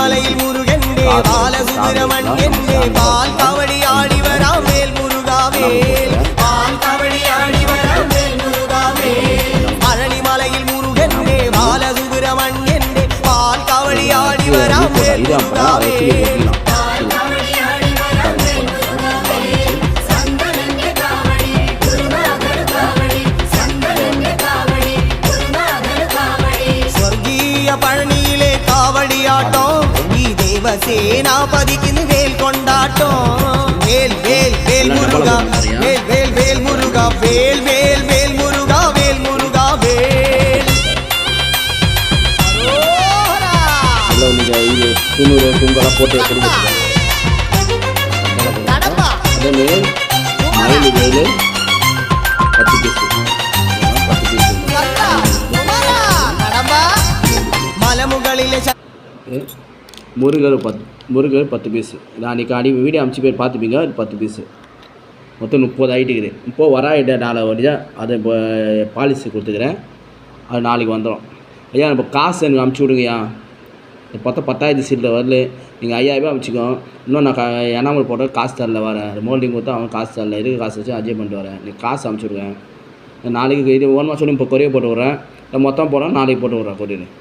பழனிமலையில் முருகனே பாலசுப்பிரமணியனே பால் காவடி ஆடி வரா வேல் முருகாவேல் பால் காவடி ஆடி வரா வேல் முருகாவேல் பழனிமலையில் முருகனே பாலசுப்பிரமணியனே பால் காவடி ஆடி வரா வேல் முருகாவேல் பழனியிலே காவடியாட்டம் நீ தேவசேனாபதிக்கு வேல் கொண்டாட்டம் வேல் வேல் வேல் முருகா வேல் வேல் வேல் முருகா வேல் வேல் வேல் முருகா வேல் முருகா வேல் போட்டு முருகர் 10 பீஸு. நான் அன்றைக்கி வீடியோ அமுச்சு பேர் பார்த்துப்பீங்க. 10 பீஸு மொத்தம் 30 ஆகிட்டுக்குது. இப்போ வர ஐட்டா 4 வழியாக அதை இப்போ பாலிசி கொடுத்துக்கிறேன். அது நாளைக்கு வந்துடும். ஐயா இப்போ காசு எனக்கு அமுச்சு விடுங்கய்யா. பார்த்தா 10,000 சீட்டில் வரல. நீங்கள் 5,000 ரூபா அமுச்சிக்கோ. இன்னும் நான் எண்ணாமல் போட்டால் காசு தரல வரேன். மோல்டிங் கொடுத்தா அவன் காசு தரல. இருக்க காசு வச்சு அட்ஜஸ்ட் பண்ணிட்டு வரேன். நீ காசு அமுச்சு விடுங்க. நாளைக்கு இது 1 மாதம் சொல்லி இப்போ கொரிய போட்டு விட்றேன். மொத்தம் போனால் நாளைக்கு போட்டு விட்றேன் கொரியர்.